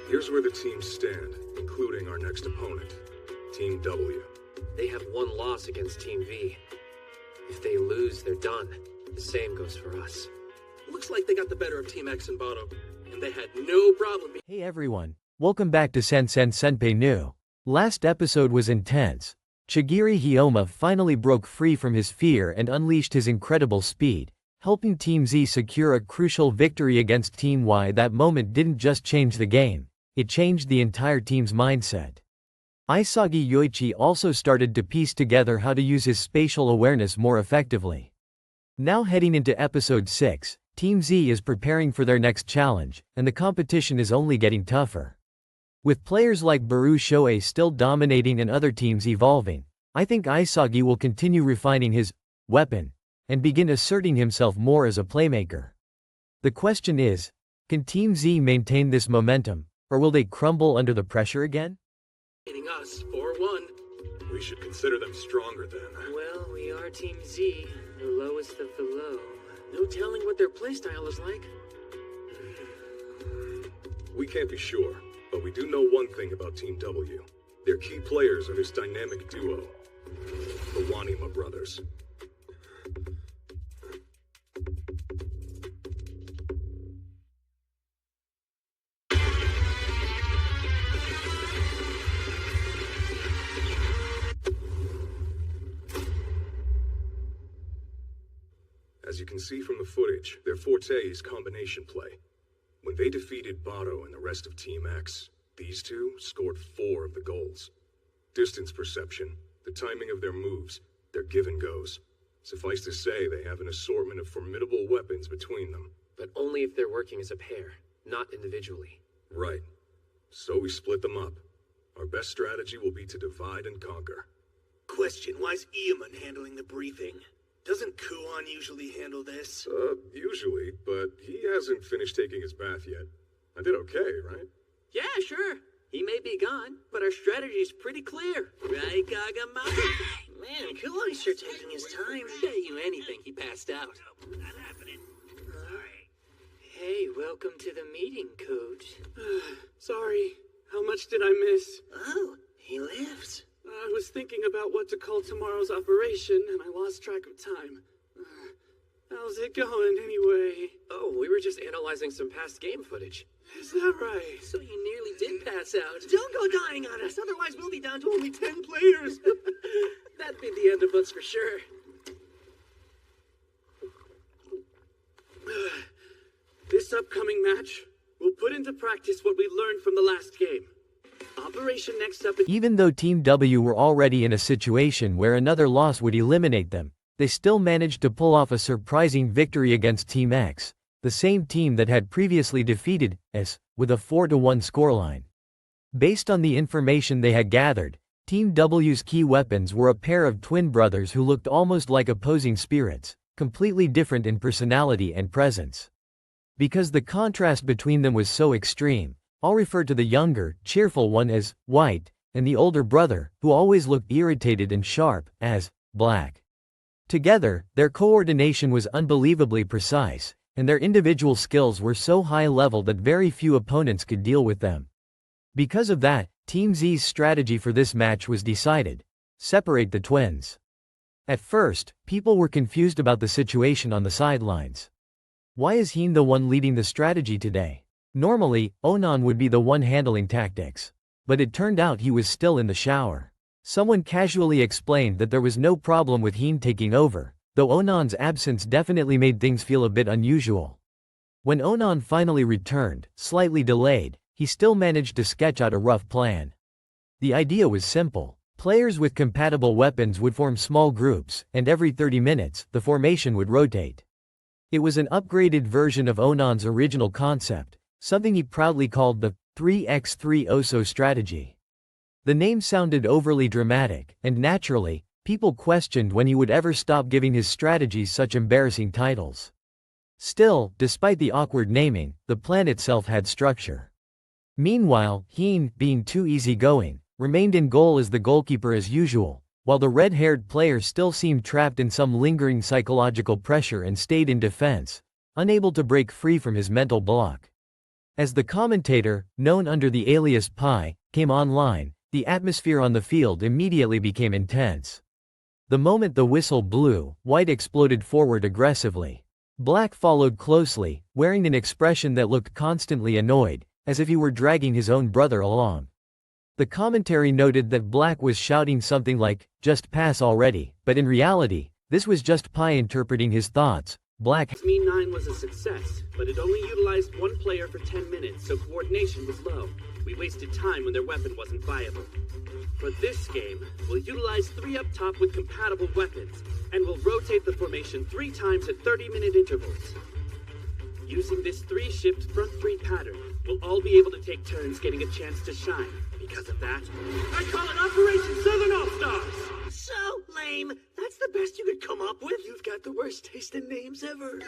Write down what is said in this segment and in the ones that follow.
Here's where the teams stand, including our next opponent, Team W. They have one loss against Team V. If they lose, they're done. The same goes for us. Looks like they got the better of Team X and Bato, and they had no problem. Hey everyone, welcome back to Sensen Senpai New. Last episode was intense. Chigiri Hyoma finally broke free from his fear and unleashed his incredible speed, helping Team Z secure a crucial victory against Team Y. That moment didn't just change the game, it changed the entire team's mindset. Isagi Yoichi also started to piece together how to use his spatial awareness more effectively. Now heading into episode 6, Team Z is preparing for their next challenge, and the competition is only getting tougher. With players like Baru Shoei still dominating and other teams evolving, I think Isagi will continue refining his weapon and begin asserting himself more as a playmaker. The question is, can Team Z maintain this momentum, or will they crumble under the pressure again? Us 4-1. We should consider them stronger then. Well, we are Team Z, the lowest of the low. No telling what their playstyle is like. We can't be sure, but we do know one thing about Team W. Their key players are this dynamic duo, the Wanima brothers. As you can see from the footage, their forte is combination play. When they defeated Bato and the rest of Team X, these two scored 4 of the goals. Distance perception, the timing of their moves, their give-and-goes. Suffice to say, they have an assortment of formidable weapons between them. But only if they're working as a pair, not individually. Right. So we split them up. Our best strategy will be to divide and conquer. Question, why's Iemen handling the briefing? Doesn't Kuon usually handle this? Usually, but he hasn't finished taking his bath yet. I did okay, right? Yeah, sure. He may be gone, but our strategy's pretty clear. Right, Gagamaki? Man, Kuon's sure taking his time. Bet you anything he passed out. Not happening. Alright. Hey, welcome to the meeting, Coach. Sorry. How much did I miss? Oh, he lives. I was thinking about what to call tomorrow's operation, and I lost track of time. How's it going, anyway? Oh, we were just analyzing some past game footage. Is that right? So you nearly did pass out. Don't go dying on us, otherwise we'll be down to only 10 players. That'd be the end of us for sure. This upcoming match will put into practice what we learned from the last game. Operation next up. Even though Team W were already in a situation where another loss would eliminate them, they still managed to pull off a surprising victory against Team X, the same team that had previously defeated S, with a 4-1 scoreline. Based on the information they had gathered, Team W's key weapons were a pair of twin brothers who looked almost like opposing spirits, completely different in personality and presence. Because the contrast between them was so extreme, I'll refer to the younger, cheerful one as White, and the older brother, who always looked irritated and sharp, as Black. Together, their coordination was unbelievably precise, and their individual skills were so high level that very few opponents could deal with them. Because of that, Team Z's strategy for this match was decided: separate the twins. At first, people were confused about the situation on the sidelines. Why is Heen the one leading the strategy today? Normally, Onan would be the one handling tactics. But it turned out he was still in the shower. Someone casually explained that there was no problem with Heen taking over, though Onan's absence definitely made things feel a bit unusual. When Onan finally returned, slightly delayed, he still managed to sketch out a rough plan. The idea was simple. Players with compatible weapons would form small groups, and every 30 minutes, the formation would rotate. It was an upgraded version of Onan's original concept, something he proudly called the 3x3 Oso strategy. The name sounded overly dramatic, and naturally, people questioned when he would ever stop giving his strategies such embarrassing titles. Still, despite the awkward naming, the plan itself had structure. Meanwhile, Heen, being too easygoing, remained in goal as the goalkeeper as usual, while the red-haired player still seemed trapped in some lingering psychological pressure and stayed in defense, unable to break free from his mental block. As the commentator, known under the alias Pi, came online, the atmosphere on the field immediately became intense. The moment the whistle blew, White exploded forward aggressively. Black followed closely, wearing an expression that looked constantly annoyed, as if he were dragging his own brother along. The commentary noted that Black was shouting something like, "Just pass already," but in reality, this was just Pi interpreting his thoughts. Black Mean 9 was a success, but it only utilized one player for 10 minutes, so coordination was low. We wasted time when their weapon wasn't viable. For this game, we'll utilize 3 up top with compatible weapons, and we'll rotate the formation 3 times at 30-minute intervals. Using this 3-shift front 3 pattern, we'll all be able to take turns getting a chance to shine. Because of that, I call it Operation Southern All-Stars! So lame. That's the best you could come up with? You've got the worst taste in names ever.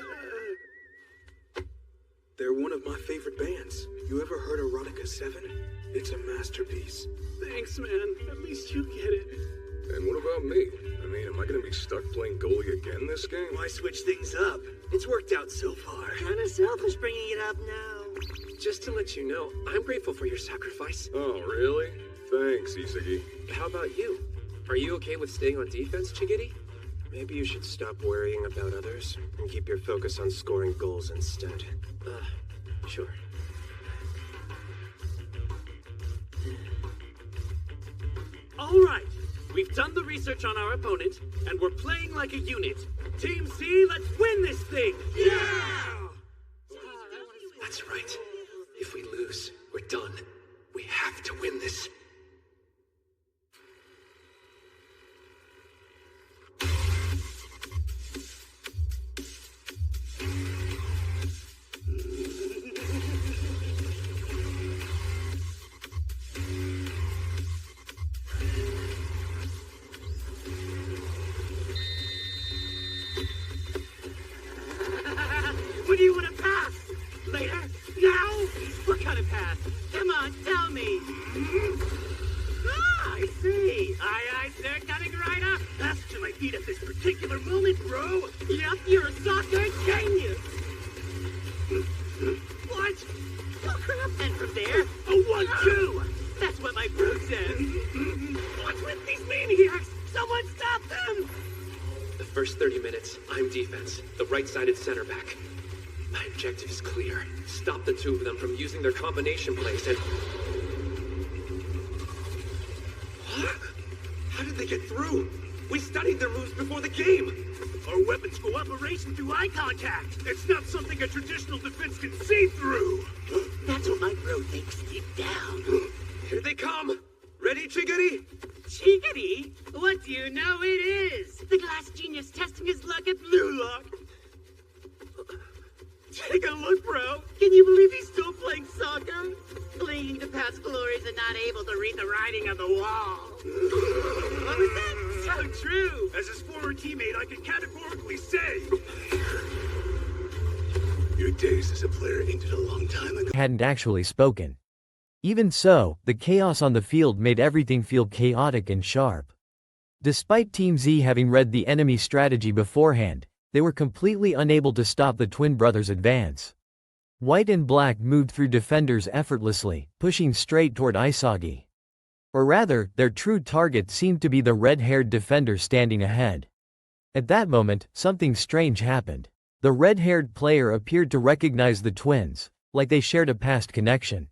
They're one of my favorite bands. You ever heard Erotica 7? It's a masterpiece. Thanks, man. At least you get it. And what about me? I mean, am I gonna be stuck playing goalie again this game? Why switch things up? It's worked out so far. Kinda selfish bringing it up now. Just to let you know, I'm grateful for your sacrifice. Oh, really? Thanks, Isagi. How about you? Are you okay with staying on defense, Chigity? Maybe you should stop worrying about others and keep your focus on scoring goals instead. Sure. All right. We've done the research on our opponent, and we're playing like a unit. Team C, let's win this thing! Yeah! That's right. If we lose, we're done. We have to win this. What do you want to pass? Later? Now? What kind of pass? Come on, tell me. Ah, I see. Aye, sir, coming right up. Pass to my feet at this particular moment, bro. Yep, you're a soccer genius. What? Oh, crap. And from there, a 1-2. That's what my bro says. What's with these maniacs? Someone stop them! The first 30 minutes, I'm defense, the right-sided center back. My objective is clear. Stop the two of them from using their combination plays and... What? How did they get through? We studied their moves before the game. Our weapons cooperation through eye contact. It's not something a traditional defense can see through. That's what my bro thinks deep down. Here they come. Ready, Chigity? Chigity? What do you know it is? The glass genius testing his luck at Blue Lock. Take a look, bro. Can you believe he's still playing soccer? Clinging to past glories and not able to read the writing on the wall. What was that? So true. As his former teammate, I can categorically say... Your days as a player ended a long time ago. hadn't actually spoken. Even so, the chaos on the field made everything feel chaotic and sharp. Despite Team Z having read the enemy strategy beforehand, they were completely unable to stop the twin brothers' advance. White and Black moved through defenders effortlessly, pushing straight toward Isagi. Or rather, their true target seemed to be the red-haired defender standing ahead. At that moment, something strange happened. The red-haired player appeared to recognize the twins, like they shared a past connection.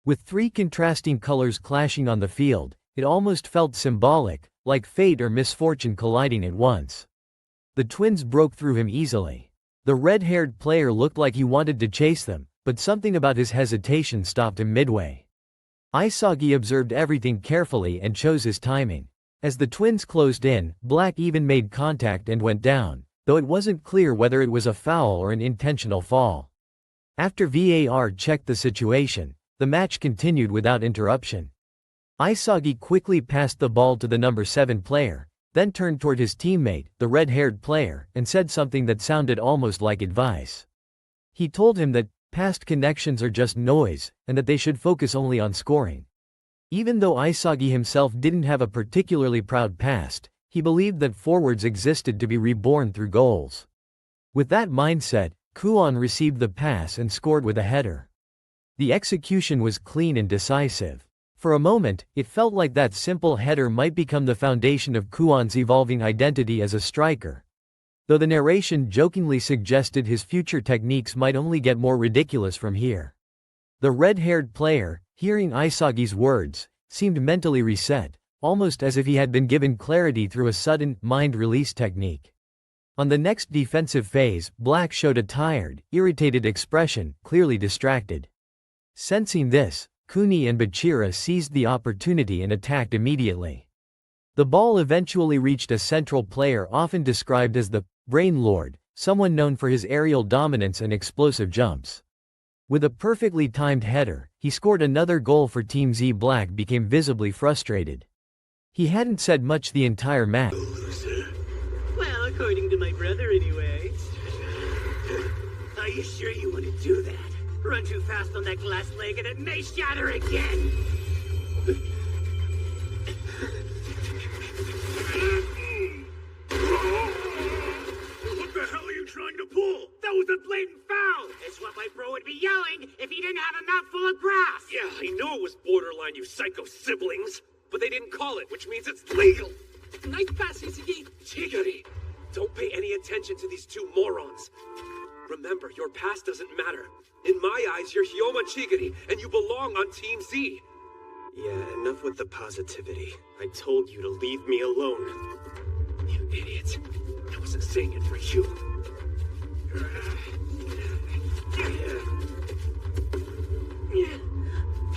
With 3 contrasting colors clashing on the field, it almost felt symbolic, like fate or misfortune colliding at once. The twins broke through him easily. The red-haired player looked like he wanted to chase them, but something about his hesitation stopped him midway. Isagi observed everything carefully and chose his timing. As the twins closed in, Black even made contact and went down, though it wasn't clear whether it was a foul or an intentional fall. After VAR checked the situation, the match continued without interruption. Isagi quickly passed the ball to the number 7 player, then turned toward his teammate, the red-haired player, and said something that sounded almost like advice. He told him that past connections are just noise, and that they should focus only on scoring. Even though Isagi himself didn't have a particularly proud past, he believed that forwards existed to be reborn through goals. With that mindset, Kuon received the pass and scored with a header. The execution was clean and decisive. For a moment, it felt like that simple header might become the foundation of Kuon's evolving identity as a striker. Though the narration jokingly suggested his future techniques might only get more ridiculous from here. The red-haired player, hearing Isagi's words, seemed mentally reset, almost as if he had been given clarity through a sudden, mind-release technique. On the next defensive phase, Black showed a tired, irritated expression, clearly distracted. Sensing this, Kuni and Bachira seized the opportunity and attacked immediately. The ball eventually reached a central player often described as the Brain Lord, someone known for his aerial dominance and explosive jumps. With a perfectly timed header, he scored another goal for Team Z. Black became visibly frustrated. He hadn't said much the entire match. Well, according to my brother anyway. Are you sure you want to do that? Run too fast on that glass leg and it may shatter again! What the hell are you trying to pull? That was a blatant foul! It's what my bro would be yelling if he didn't have a mouthful of grass! Yeah, I know it was borderline, you psycho siblings. But they didn't call it, which means it's legal. Nice pass, Isagi. Chigari, don't pay any attention to these two morons. Remember, your past doesn't matter. In my eyes, you're Hyoma Chigari, and you belong on Team Z. Yeah, enough with the positivity. I told you to leave me alone. You idiot. I wasn't saying it for you.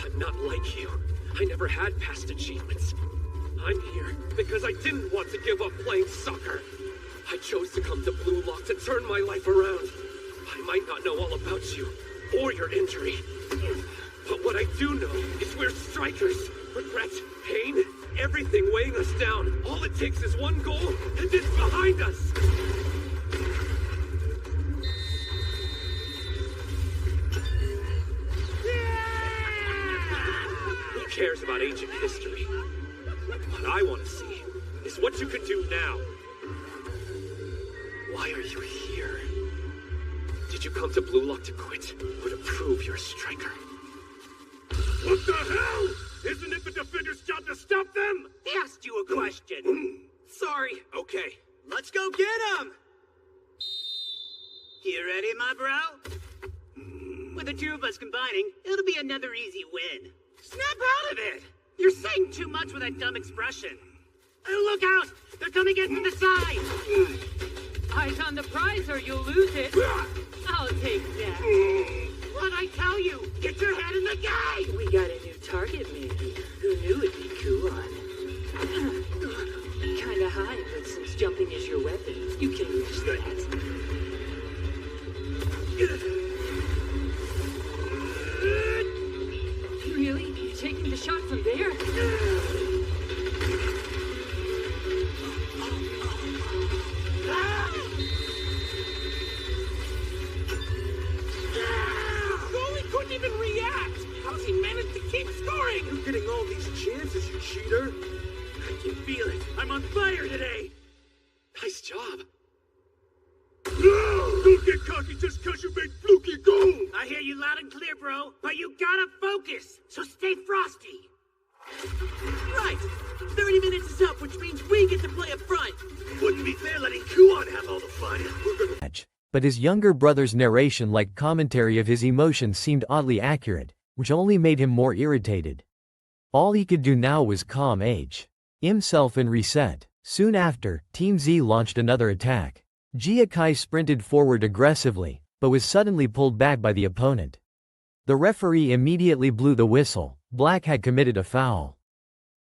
I'm not like you. I never had past achievements. I'm here because I didn't want to give up playing soccer. I chose to come to Blue Lock to turn my life around. I might not know all about you, or your injury. But what I do know is we're strikers. Regret, pain, everything weighing us down. All it takes is one goal, and it's behind us. Who cares about ancient history? What I want to see is what you can do now. Why are you here? Did you come to Blue Lock to quit, or to prove you're a striker? What the hell? Isn't it the defender's job to stop them? He asked you a question. Sorry. Okay. Let's go get him! You ready, my bro? With the two of us combining, it'll be another easy win. Snap out of it! You're saying too much with that dumb expression. Look out! They're coming in from the side! Eyes on the prize or you'll lose it. I'll take that. What'd I tell you? Get your head in the game! We got a new target, maybe. Who knew it'd be Kuon? Kinda high, but since jumping is your weapon, you can reach that. Really? You're taking the shot from there? Goalie couldn't even react! How's he managed to keep scoring? You're getting all these chances, you cheater. I can feel it. I'm on fire today! Nice job. Don't get cocky just because you made fluky goal! I hear you loud and clear, bro, but you gotta focus, so stay frosty. Right. 30 minutes is up, which means we get to play up front. Wouldn't be fair letting Kuon have all the fun. We're gonna... But his younger brother's narration-like commentary of his emotions seemed oddly accurate, which only made him more irritated. All he could do now was calm himself and reset. Soon after, Team Z launched another attack. Giakai sprinted forward aggressively, but was suddenly pulled back by the opponent. The referee immediately blew the whistle. Black had committed a foul.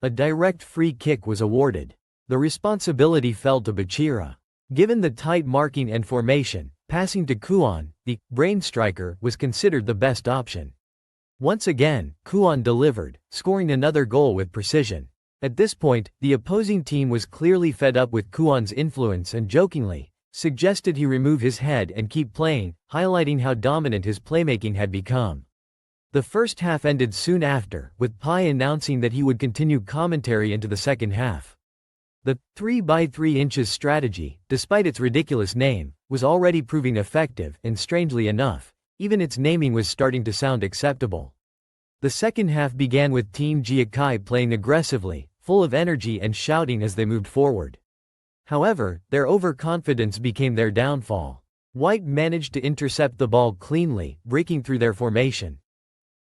A direct free kick was awarded. The responsibility fell to Bachira. Given the tight marking and formation, passing to Kuon, the brain striker, was considered the best option. Once again, Kuon delivered, scoring another goal with precision. At this point, the opposing team was clearly fed up with Kuon's influence and jokingly suggested he remove his head and keep playing, highlighting how dominant his playmaking had become. The first half ended soon after, with Pai announcing that he would continue commentary into the second half. The 3 by 3 inches strategy, despite its ridiculous name, was already proving effective, and strangely enough, even its naming was starting to sound acceptable. The second half began with Team Jiakai playing aggressively, full of energy and shouting as they moved forward. However, their overconfidence became their downfall. White managed to intercept the ball cleanly, breaking through their formation.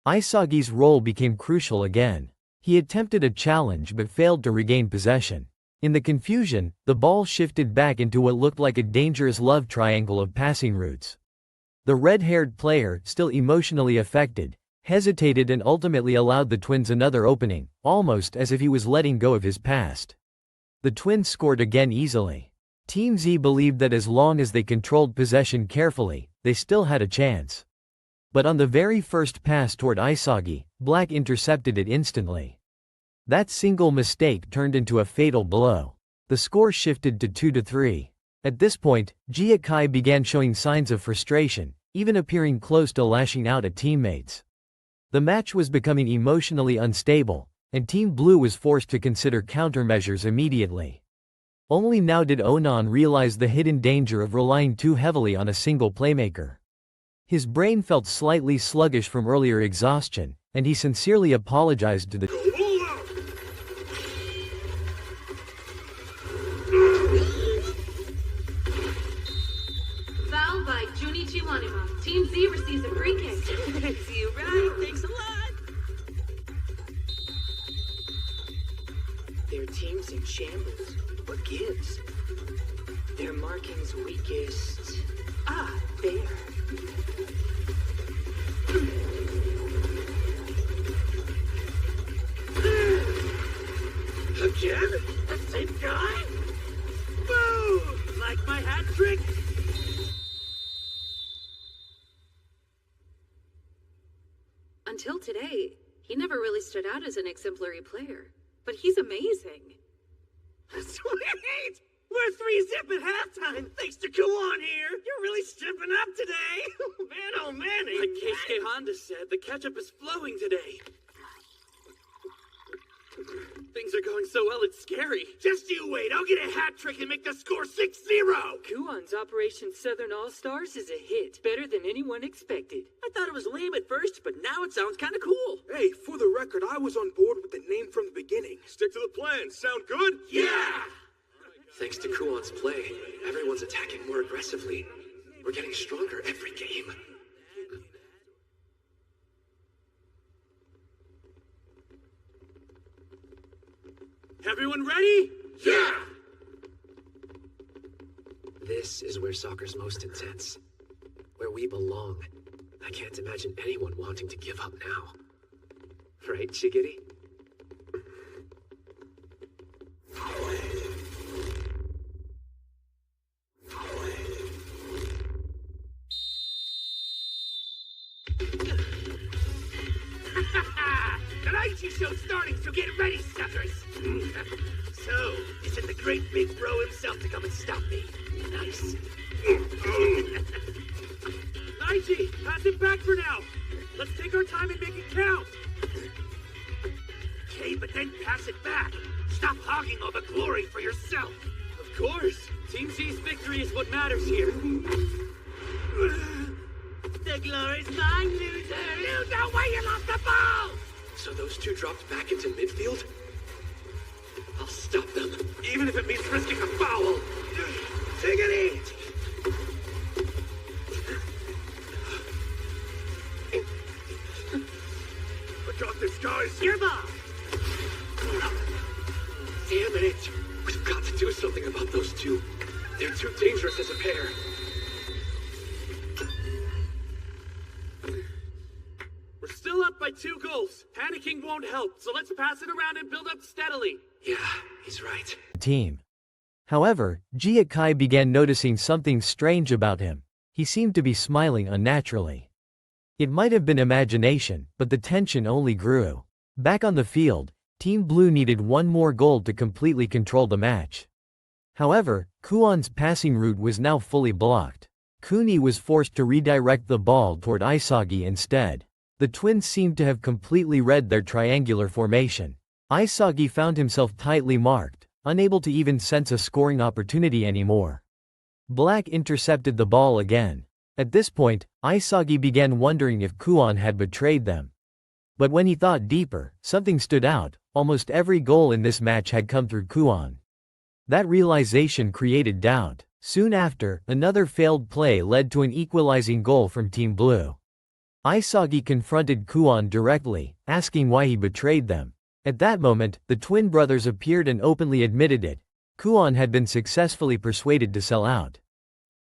Isagi's role became crucial again. He attempted a challenge but failed to regain possession. In the confusion, the ball shifted back into what looked like a dangerous love triangle of passing routes. The red-haired player, still emotionally affected, hesitated and ultimately allowed the Twins another opening, almost as if he was letting go of his past. The Twins scored again easily. Team Z believed that as long as they controlled possession carefully, they still had a chance. But on the very first pass toward Isagi, Black intercepted it instantly. That single mistake turned into a fatal blow. The score shifted to 2-3. At this point, Jiakai began showing signs of frustration, even appearing close to lashing out at teammates. The match was becoming emotionally unstable, and Team Blue was forced to consider countermeasures immediately. Only now did Onan realize the hidden danger of relying too heavily on a single playmaker. His brain felt slightly sluggish from earlier exhaustion, and he sincerely apologized to the Foul by Junichi Wanima. Team Z receives a free kick. That's you right. Thanks a lot. Their team's in shambles. What gives? Their marking's weakest. There. Again? The same guy? Boo! Like my hat trick? Until today, he never really stood out as an exemplary player. But he's amazing. Sweet! We're 3-zip at halftime, thanks to Kuon here. You're really stepping up today. Man, oh man. Like Keisuke Honda said, the ketchup is flowing today. Things are going so well, it's scary. Just you wait, I'll get a hat trick and make the score 6-0. Kuon's Operation Southern All-Stars is a hit, better than anyone expected. I thought it was lame at first, but now it sounds kind of cool. Hey, for the record, I was on board with the name from the beginning. Stick to the plan. Sound good? Yeah! Thanks to Kuon's play, everyone's attacking more aggressively. We're getting stronger every game. Everyone ready? Yeah! This is where soccer's most intense. Where we belong. I can't imagine anyone wanting to give up now. Right, Shigiri? The Daiichi Show's starting, so get ready, suckers! So, is it the great big bro himself to come and stop me? Nice. Daichi, pass it back for now. Let's take our time and make it count. Okay, but then pass it back. Stop hogging all the glory for yourself. Of course. Team C's victory is what matters here. The glory's mine, loser! You know where you lost the ball! So those two dropped back into midfield? I'll stop them, even if it means risking a foul. Take it easy! I got this, guys. Your ball! Damn it! We've got to do something about those two. They're too dangerous as a pair. We're still up by 2 goals. Panicking won't help, so let's pass it around and build up steadily. Yeah, he's right. team. However, Jiakai began noticing something strange about him. He seemed to be smiling unnaturally. It might have been imagination, but the tension only grew. Back on the field, Team Blue needed one more goal to completely control the match. However, Kuon's passing route was now fully blocked. Kuni was forced to redirect the ball toward Isagi instead. The twins seemed to have completely read their triangular formation. Isagi found himself tightly marked, unable to even sense a scoring opportunity anymore. Black intercepted the ball again. At this point, Isagi began wondering if Kuon had betrayed them. But when he thought deeper, something stood out: almost every goal in this match had come through Kuon. That realization created doubt. Soon after, another failed play led to an equalizing goal from Team Blue. Isagi confronted Kuon directly, asking why he betrayed them. At that moment, the twin brothers appeared and openly admitted it. Kuon had been successfully persuaded to sell out.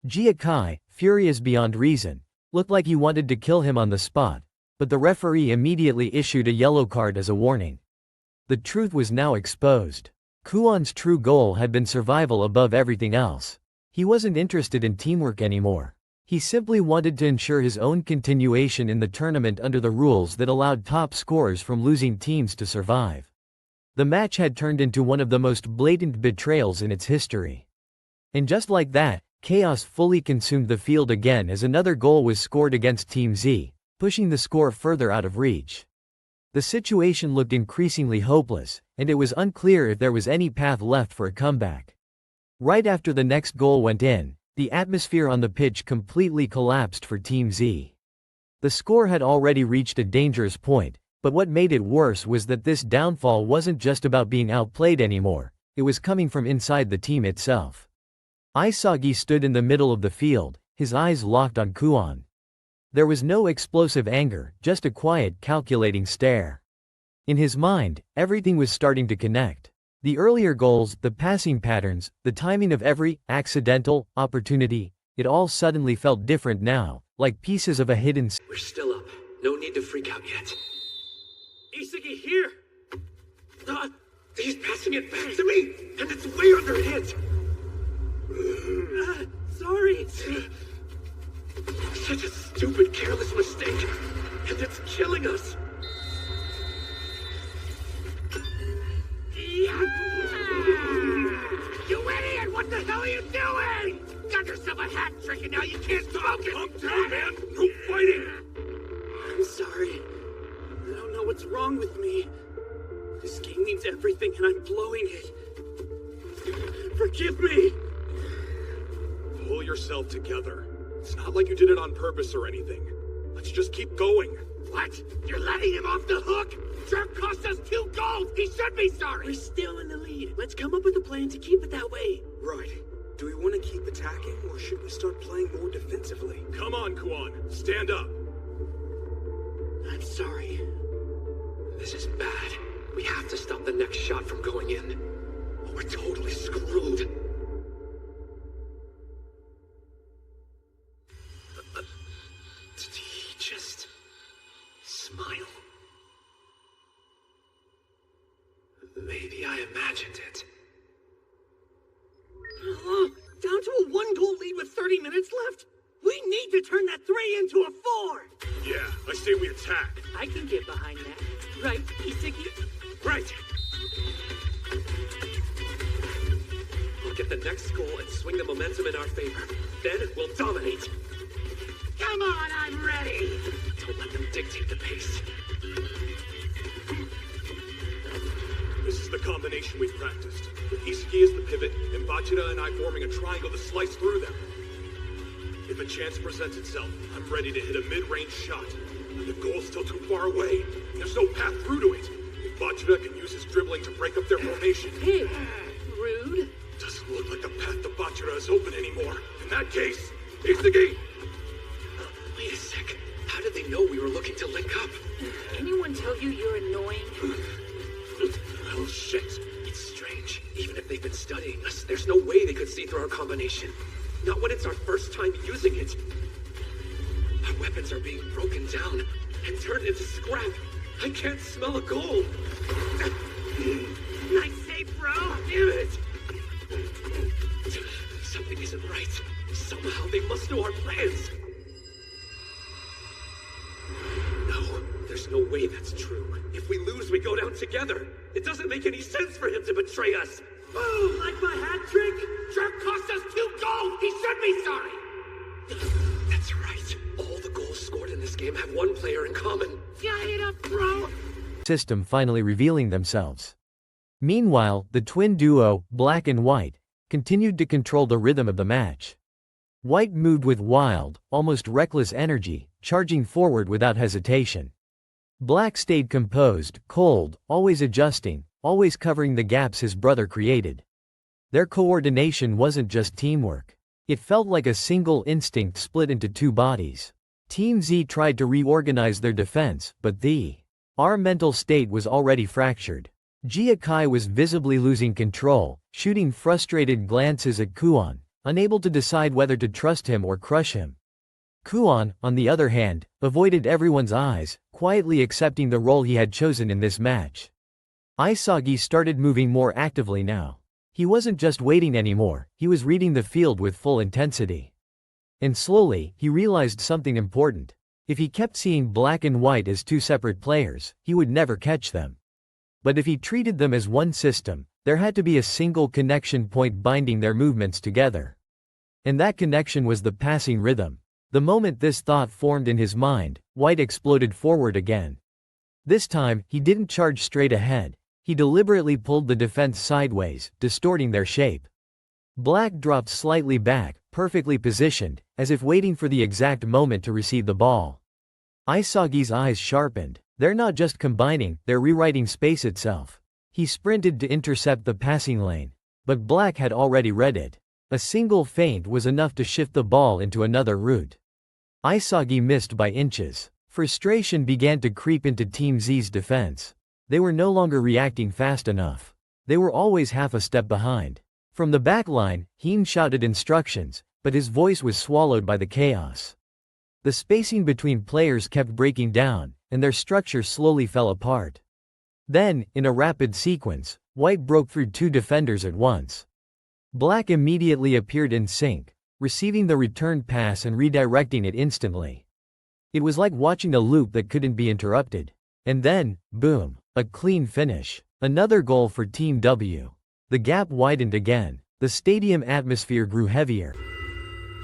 Jiakai, furious beyond reason, looked like he wanted to kill him on the spot, but the referee immediately issued a yellow card as a warning. The truth was now exposed. Kuon's true goal had been survival above everything else. He wasn't interested in teamwork anymore. He simply wanted to ensure his own continuation in the tournament under the rules that allowed top scorers from losing teams to survive. The match had turned into one of the most blatant betrayals in its history. And just like that, chaos fully consumed the field again as another goal was scored against Team Z, pushing the score further out of reach. The situation looked increasingly hopeless, and it was unclear if there was any path left for a comeback. Right after the next goal went in, the atmosphere on the pitch completely collapsed for Team Z. The score had already reached a dangerous point, but what made it worse was that this downfall wasn't just about being outplayed anymore, it was coming from inside the team itself. Isagi stood in the middle of the field, his eyes locked on Kuon. There was no explosive anger, just a quiet, calculating stare. In his mind, everything was starting to connect. The earlier goals, the passing patterns, the timing of every accidental opportunity, it all suddenly felt different now, like pieces of a hidden. We're still up. No need to freak out yet. Isagi here! He's passing it back to me, and it's way under hit. Sorry. Such a stupid, careless mistake, and it's killing us. You idiot! What the hell are you doing? Got yourself a hat trick and now you can't focus! Calm down, man! No fighting! I'm sorry. I don't know what's wrong with me. This game means everything and I'm blowing it. Forgive me! Pull yourself together. It's not like you did it on purpose or anything. Let's just keep going. What? You're letting him off the hook? Jerk cost us 2 goals! He should be sorry! We're still in the lead. Let's come up with a plan to keep it that way. Right. Do we want to keep attacking, or should we start playing more defensively? Come on, Kuon. Stand up. I'm sorry. This is bad. We have to stop the next shot from going in. Or we're totally screwed. Did he just smile? Maybe I imagined it. Down to a 1-goal lead with 30 minutes left? We need to turn that 3 into a 4! Yeah, I say we attack. I can get behind that. Right, Isagi? Right! We'll get the next goal and swing the momentum in our favor. Then we'll dominate. Come on, I'm ready! Don't let them dictate the pace. This is the combination we've practiced. With Isagi as the pivot, and Bachira and I forming a triangle to slice through them. If a chance presents itself, I'm ready to hit a mid-range shot. But the goal's still too far away. There's no path through to it. If Bachira can use his dribbling to break up their formation. Hey, rude. Doesn't look like the path to Bachira is open anymore. In that case, Isagi! Wait a sec. How did they know we were looking to link up? Anyone tell you you're annoying? Oh shit. It's strange. Even if they've been studying us, there's no way they could see through our combination. Not when it's our first time using it. Our weapons are being broken down and turned into scrap. I can't smell a goal. Nice save, bro! Damn it! Something isn't right. Somehow they must know our plans. No, there's no way that's true. If we lose, we go down together. It doesn't make any sense for him to betray us. Boom! Like my hat trick? Jerk cost us 2 goals! He should be sorry! That's right. All the goals scored in in this game have one player in common. Get up, bro! System finally revealing themselves. Meanwhile, the twin duo, Black and White, continued to control the rhythm of the match. White moved with wild, almost reckless energy, charging forward without hesitation. Black stayed composed, cold, always adjusting, always covering the gaps his brother created. Their coordination wasn't just teamwork. It felt like a single instinct split into two bodies. Team Z tried to reorganize their defense, but our mental state was already fractured. Jia Kai was visibly losing control, shooting frustrated glances at Kuon, unable to decide whether to trust him or crush him. Kuon, on the other hand, avoided everyone's eyes, quietly accepting the role he had chosen in this match. Isagi started moving more actively now. He wasn't just waiting anymore, he was reading the field with full intensity. And slowly, he realized something important. If he kept seeing Black and White as two separate players, he would never catch them. But if he treated them as one system, there had to be a single connection point binding their movements together. And that connection was the passing rhythm. The moment this thought formed in his mind, White exploded forward again. This time, he didn't charge straight ahead. He deliberately pulled the defense sideways, distorting their shape. Black dropped slightly back, perfectly positioned, as if waiting for the exact moment to receive the ball. Isagi's eyes sharpened. They're not just combining, they're rewriting space itself. He sprinted to intercept the passing lane. But Black had already read it. A single feint was enough to shift the ball into another route. Isagi missed by inches. Frustration began to creep into Team Z's defense. They were no longer reacting fast enough. They were always half a step behind. From the back line, Heen shouted instructions, but his voice was swallowed by the chaos. The spacing between players kept breaking down, and their structure slowly fell apart. Then, in a rapid sequence, White broke through two defenders at once. Black immediately appeared in sync, receiving the return pass and redirecting it instantly. It was like watching a loop that couldn't be interrupted. And then, boom, a clean finish. Another goal for Team W. The gap widened again. The stadium atmosphere grew heavier.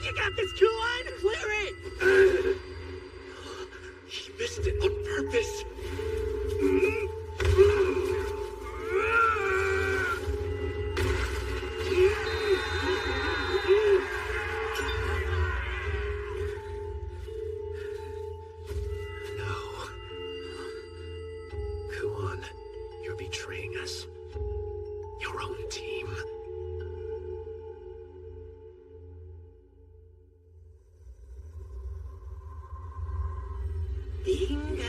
You got this, Kuon! Clear it! He missed it on purpose. No. Kuon, you're betraying us. Your own team. Bingo!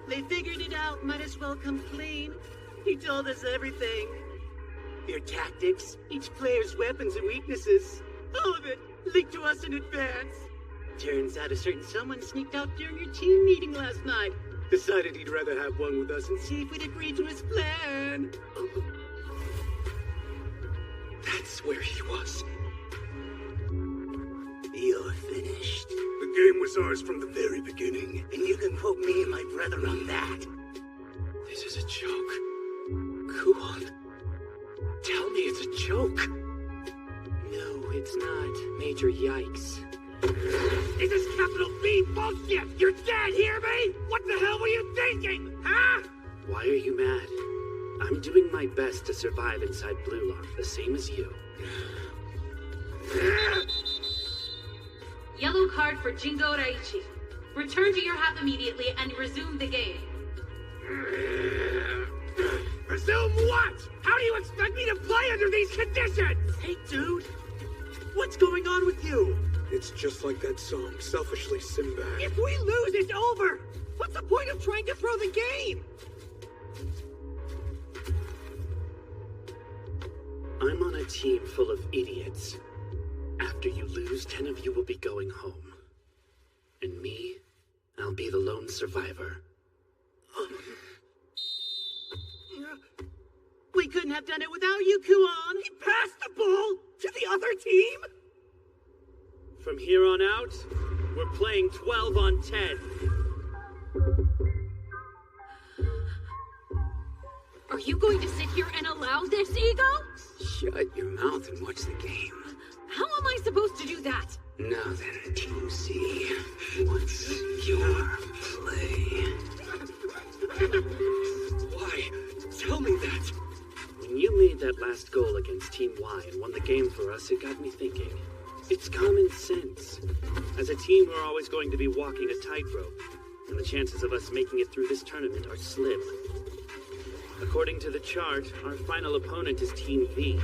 They figured it out, might as well come clean. He told us everything. Your tactics, each player's weapons and weaknesses. All of it leaked to us in advance. Turns out a certain someone sneaked out during your team meeting last night. Decided he'd rather have one with us and see if we'd agree to his plan. That's where he was. You're finished. The game was ours from the very beginning. And you can quote me and my brother on that. This is a joke. Kuon, tell me it's a joke. No, it's not. Major yikes. This is capital B bullshit! You're dead, hear me? What the hell were you thinking, huh? Why are you mad? I'm doing my best to survive inside Blue Lock, the same as you. Yellow card for Jingo Raichi. Return to your half immediately and resume the game. Resume what? How do you expect me to play under these conditions? Hey, dude! What's going on with you? It's just like that song, Selfishly Sinbad. If we lose, it's over! What's the point of trying to throw the game? I'm on a team full of idiots. After you lose, 10 of you will be going home. And me, I'll be the lone survivor. We couldn't have done it without you, Kuon. He passed the ball to the other team? From here on out, we're playing 12 on 10. Are you going to sit here and allow this, Ego? Shut your mouth and watch the game. How am I supposed to do that? Now then, Team Z, what's your play? Why? Tell me that. When you made that last goal against Team Y and won the game for us, it got me thinking. It's common sense. As a team, we're always going to be walking a tightrope, and the chances of us making it through this tournament are slim. According to the chart, our final opponent is Team V.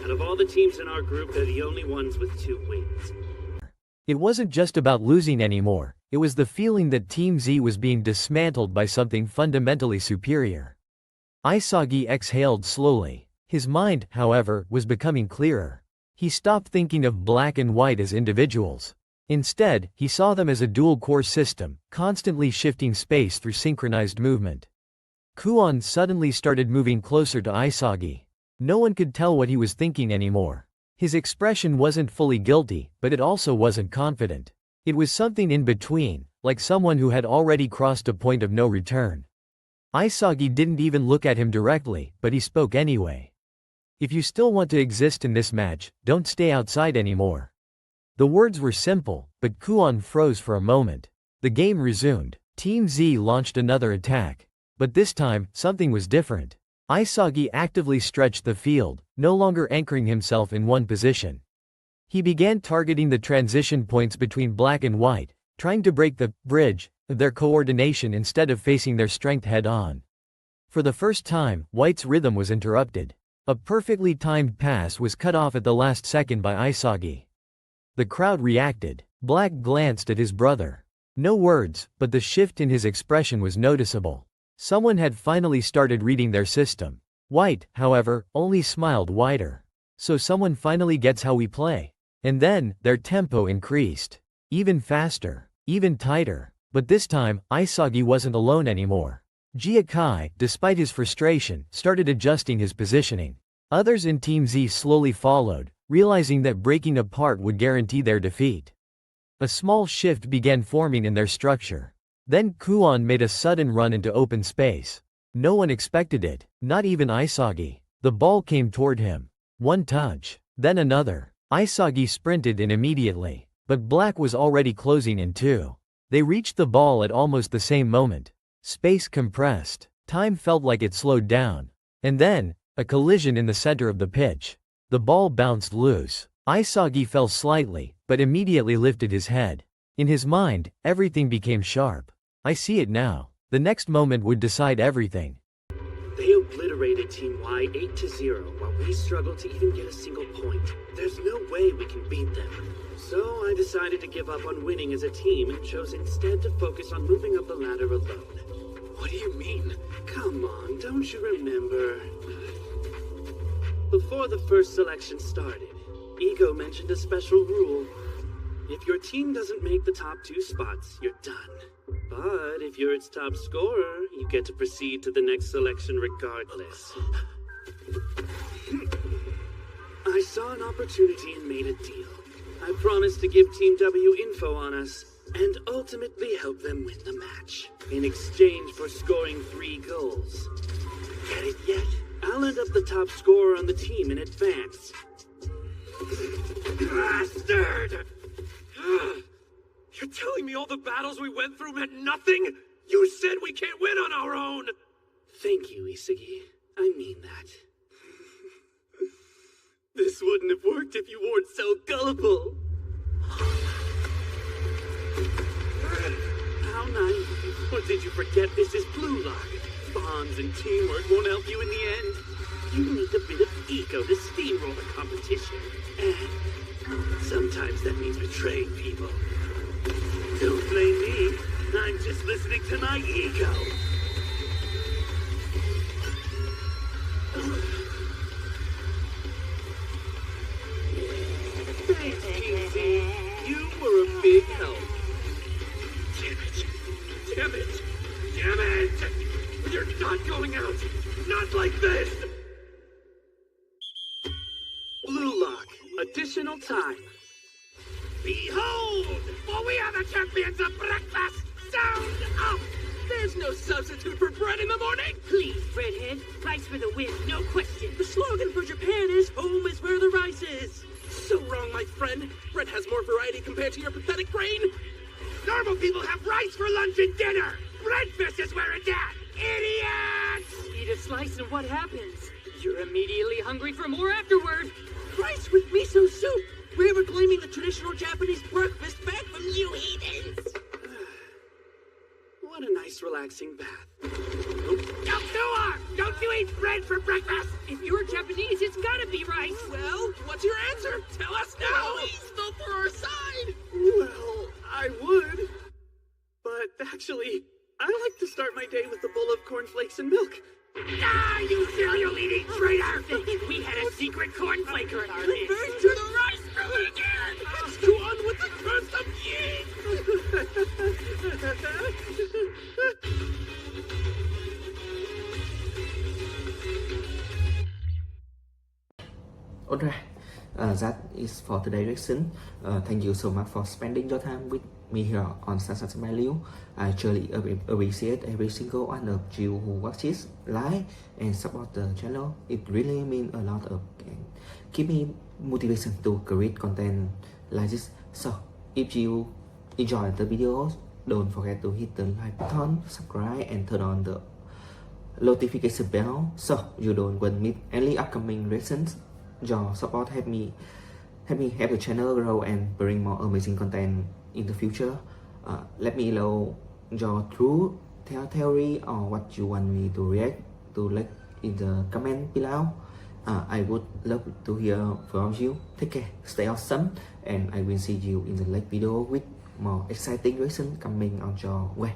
Out of all the teams in our group, they're the only ones with 2 wins. It wasn't just about losing anymore, it was the feeling that Team Z was being dismantled by something fundamentally superior. Isagi exhaled slowly. His mind, however, was becoming clearer. He stopped thinking of black and white as individuals. Instead, he saw them as a dual-core system, constantly shifting space through synchronized movement. Kuon suddenly started moving closer to Isagi. No one could tell what he was thinking anymore. His expression wasn't fully guilty, but it also wasn't confident. It was something in between, like someone who had already crossed a point of no return. Isagi didn't even look at him directly, but he spoke anyway. If you still want to exist in this match, don't stay outside anymore. The words were simple, but Kuon froze for a moment. The game resumed. Team Z launched another attack. But this time, something was different. Isagi actively stretched the field, no longer anchoring himself in one position. He began targeting the transition points between black and white, trying to break the bridge of their coordination instead of facing their strength head-on. For the first time, White's rhythm was interrupted. A perfectly timed pass was cut off at the last second by Isagi. The crowd reacted. Black glanced at his brother. No words, but the shift in his expression was noticeable. Someone had finally started reading their system. White, however, only smiled wider. So someone finally gets how we play. And then, their tempo increased. Even faster. Even tighter. But this time, Isagi wasn't alone anymore. Jiakai, despite his frustration, started adjusting his positioning. Others in Team Z slowly followed, realizing that breaking apart would guarantee their defeat. A small shift began forming in their structure. Then Kuon made a sudden run into open space. No one expected it, not even Isagi. The ball came toward him. One touch, then another. Isagi sprinted in immediately, but Black was already closing in too. They reached the ball at almost the same moment. Space compressed. Time felt like it slowed down. And then, a collision in the center of the pitch. The ball bounced loose. Isagi fell slightly, but immediately lifted his head. In his mind, everything became sharp. I see it now. The next moment would decide everything. They obliterated Team Y 8-0 while we struggled to even get a single point. There's no way we can beat them. So I decided to give up on winning as a team and chose instead to focus on moving up the ladder alone. What do you mean? Come on, don't you remember? Before the first selection started, Ego mentioned a special rule. If your team doesn't make the top 2 spots, you're done. But if you're its top scorer, you get to proceed to the next selection regardless. I saw an opportunity and made a deal. I promised to give Team W info on us, and ultimately help them win the match, in exchange for scoring 3 goals. Get it yet? I'll end up the top scorer on the team in advance. Bastard! You're telling me all the battles we went through meant nothing? You said we can't win on our own! Thank you, Isagi. I mean that. This wouldn't have worked if you weren't so gullible. How naive. Or did you forget this is Blue Lock? Bonds and teamwork won't help you in the end. You need a bit of ego to steamroll the competition. And sometimes that means betraying people. Don't blame me. I'm just listening to my ego. Thanks, Casey. You were a big help. Damn it. Damn it. Damn it! You're not going out. Not like this! Blue Lock. Additional time. Behold! For we are the champions of breakfast! Sound up! There's no substitute for bread in the morning! Please, Redhead. Rice for the win, no question. The slogan for Japan is home is where the rice is. So wrong, my friend. Bread has more variety compared to your pathetic brain. Normal people have rice for lunch and dinner. Breakfast is where it's at. Idiots! Eat a slice and what happens? You're immediately hungry for more afterward. Rice with miso soup. We're reclaiming the traditional Japanese breakfast back from you heathens. What a nice, relaxing bath. Don't you eat bread for breakfast? If you're Japanese, it's gotta be rice. Well, what's your answer? Tell us now. Please vote for our side. Well, I would. But actually, I like to start my day with a bowl of cornflakes and milk. Ah, you cereal-eating traitor! We had a secret cornflaker in our Convert midst. to the rice religion. Let's go on with the curse of Yi! Alright, that is for today's lesson. Thank you so much for spending your time with me here on Sunset Value. I truly appreciate every single one of you who watches, like, and support the channel. It really means a lot of and give me motivation to create content like this. So, if you enjoy the videos, don't forget to hit the like button, subscribe, and turn on the notification bell so you don't miss any upcoming lessons. Your support help me help the channel grow and bring more amazing content in the future. Let me know your true theory or what you want me to react to, like in the comment below. I would love to hear from you. Take care, stay awesome, and I will see you in the next video with more exciting lesson coming on your way.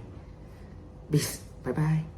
Peace, bye bye.